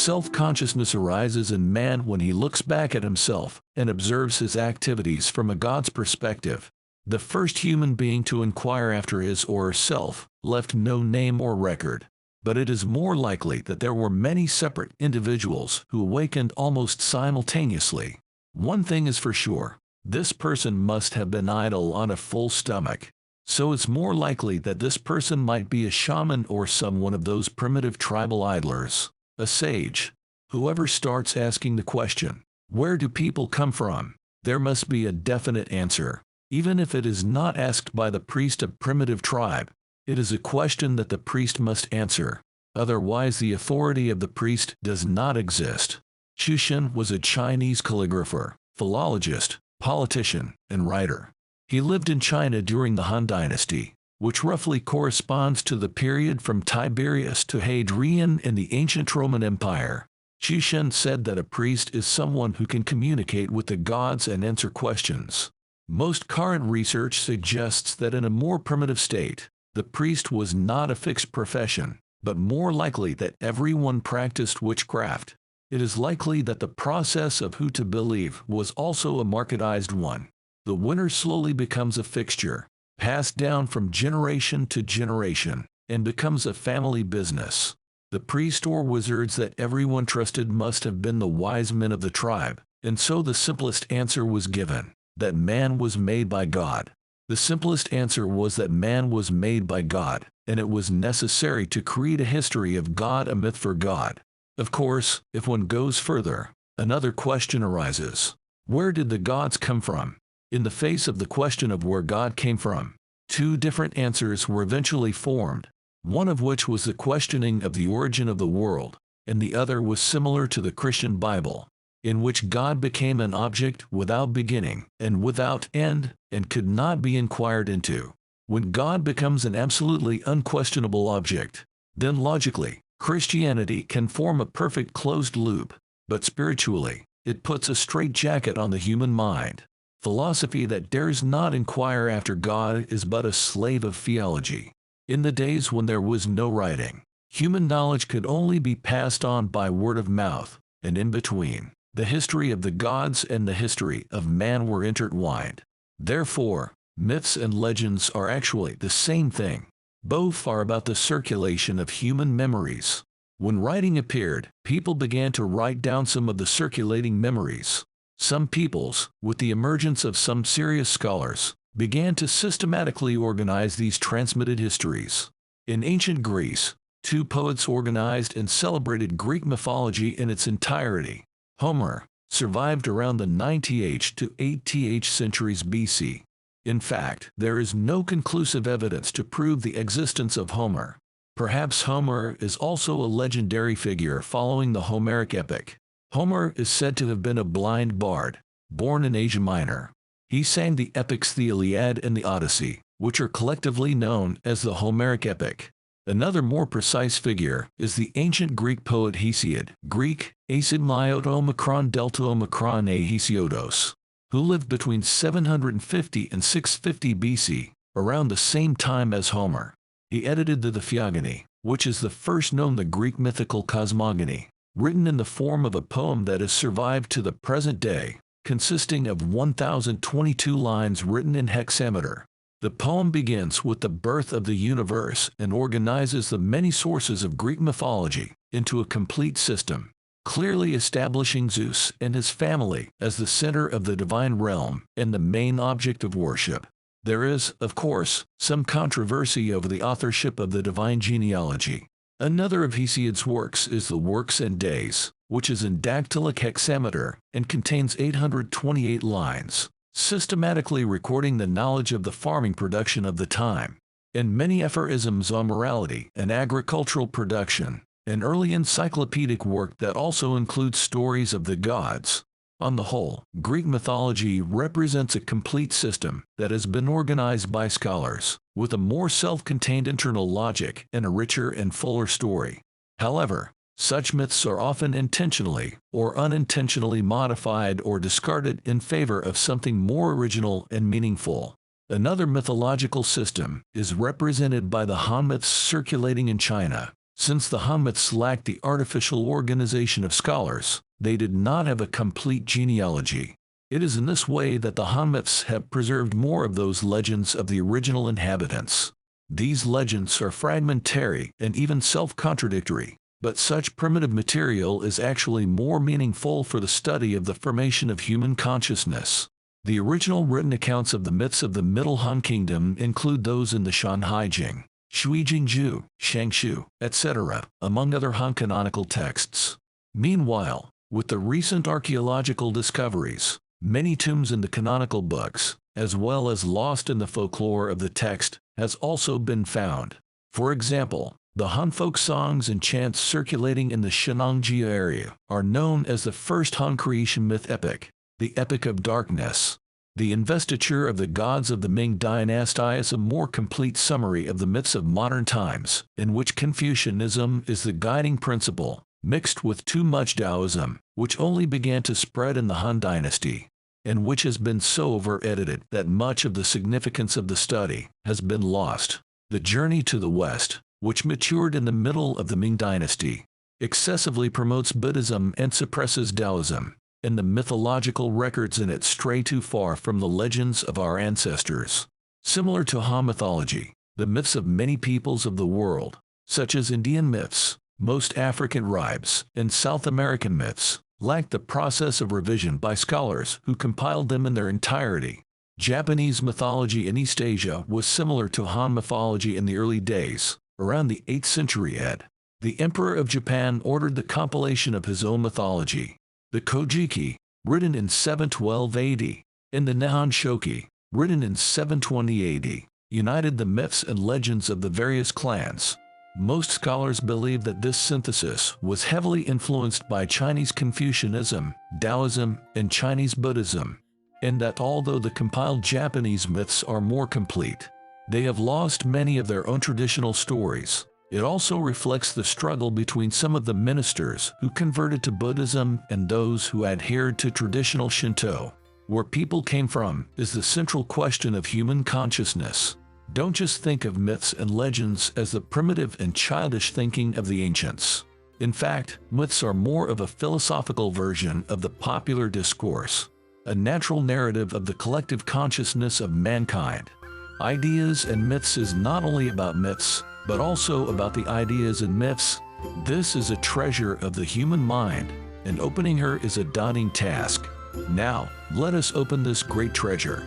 Self-consciousness arises in man when he looks back at himself and observes his activities from a God's perspective. The first human being to inquire after his or herself left no name or record, but it is more likely that there were many separate individuals who awakened almost simultaneously. One thing is for sure, this person must have been idle on a full stomach. So it's more likely that this person might be a shaman or someone of those primitive tribal idlers, a sage. Whoever starts asking the question, where do people come from? There must be a definite answer. Even if it is not asked by the priest of primitive tribe, it is a question that the priest must answer. Otherwise the authority of the priest does not exist. Chushan was a Chinese calligrapher, philologist, politician, and writer. He lived in China during the Han Dynasty, which roughly corresponds to the period from Tiberius to Hadrian in the ancient Roman Empire. Chushan said that a priest is someone who can communicate with the gods and answer questions. Most current research suggests that in a more primitive state, the priest was not a fixed profession, but more likely that everyone practiced witchcraft. It is likely that the process of who to believe was also a marketized one. The winner slowly becomes a fixture, passed down from generation to generation, and becomes a family business. The priest or wizards that everyone trusted must have been the wise men of the tribe, and so the simplest answer was given, that man was made by God. The simplest answer was that man was made by God, and it was necessary to create a history of God, a myth for God. Of course, if one goes further, another question arises. Where did the gods come from? In the face of the question of where God came from, two different answers were eventually formed, one of which was the questioning of the origin of the world, and the other was similar to the Christian Bible, in which God became an object without beginning and without end, and could not be inquired into. When God becomes an absolutely unquestionable object, then logically, Christianity can form a perfect closed loop, but spiritually, it puts a straitjacket on the human mind. Philosophy that dares not inquire after God is but a slave of theology. In the days when there was no writing, human knowledge could only be passed on by word of mouth, and in between, the history of the gods and the history of man were intertwined. Therefore, myths and legends are actually the same thing. Both are about the circulation of human memories. When writing appeared, people began to write down some of the circulating memories. Some peoples, with the emergence of some serious scholars, began to systematically organize these transmitted histories. In ancient Greece, two poets organized and celebrated Greek mythology in its entirety. Homer survived around the 9th to 8th centuries BC. In fact, there is no conclusive evidence to prove the existence of Homer. Perhaps Homer is also a legendary figure following the Homeric epic. Homer is said to have been a blind bard, born in Asia Minor. He sang the epics the Iliad and the Odyssey, which are collectively known as the Homeric epic. Another more precise figure is the ancient Greek poet Hesiod, Greek, Asid Delta Omicron A Hesiodos, who lived between 750 and 650 BC, around the same time as Homer. He edited the Theogony, which is the first known the Greek mythical cosmogony, written in the form of a poem that has survived to the present day, consisting of 1,022 lines written in hexameter. The poem begins with the birth of the universe and organizes the many sources of Greek mythology into a complete system, clearly establishing Zeus and his family as the center of the divine realm and the main object of worship. There is, of course, some controversy over the authorship of the divine genealogy. Another of Hesiod's works is the Works and Days, which is in dactylic hexameter and contains 828 lines, systematically recording the knowledge of the farming production of the time, and many aphorisms on morality and agricultural production, an early encyclopedic work that also includes stories of the gods. On the whole, Greek mythology represents a complete system that has been organized by scholars, with a more self-contained internal logic and a richer and fuller story. However, such myths are often intentionally or unintentionally modified or discarded in favor of something more original and meaningful. Another mythological system is represented by the Han myths circulating in China. Since the Han myths lacked the artificial organization of scholars, they did not have a complete genealogy. It is in this way that the Han myths have preserved more of those legends of the original inhabitants. These legends are fragmentary and even self-contradictory, but such primitive material is actually more meaningful for the study of the formation of human consciousness. The original written accounts of the myths of the Middle Han Kingdom include those in the Shanhaijing, Shuijingzhu, Shangshu, etc., among other Han canonical texts. Meanwhile, with the recent archaeological discoveries, many tombs in the canonical books, as well as lost in the folklore of the text, has also been found. For example, the Han folk songs and chants circulating in the Shenangjia area are known as the first Han creation myth epic, the Epic of Darkness. The investiture of the gods of the Ming Dynasty is a more complete summary of the myths of modern times, in which Confucianism is the guiding principle, mixed with too much Taoism, which only began to spread in the Han Dynasty, and which has been so over-edited that much of the significance of the study has been lost. The journey to the West, which matured in the middle of the Ming Dynasty, excessively promotes Buddhism and suppresses Taoism, and the mythological records in it stray too far from the legends of our ancestors. Similar to Han mythology, the myths of many peoples of the world, such as Indian myths, most African tribes, and South American myths, lacked the process of revision by scholars who compiled them in their entirety. Japanese mythology in East Asia was similar to Han mythology in the early days. Around the 8th century AD, the Emperor of Japan ordered the compilation of his own mythology. The Kojiki, written in 712 AD, and the Nihon Shoki, written in 720 AD, united the myths and legends of the various clans. Most scholars believe that this synthesis was heavily influenced by Chinese Confucianism, Taoism, and Chinese Buddhism, and that although the compiled Japanese myths are more complete, they have lost many of their own traditional stories. It also reflects the struggle between some of the ministers who converted to Buddhism and those who adhered to traditional Shinto. Where people came from is the central question of human consciousness. Don't just think of myths and legends as the primitive and childish thinking of the ancients. In fact, myths are more of a philosophical version of the popular discourse, a natural narrative of the collective consciousness of mankind. Ideas and Myths is not only about myths, but also about the ideas and myths. This is a treasure of the human mind, and opening her is a daunting task. Now, let us open this great treasure.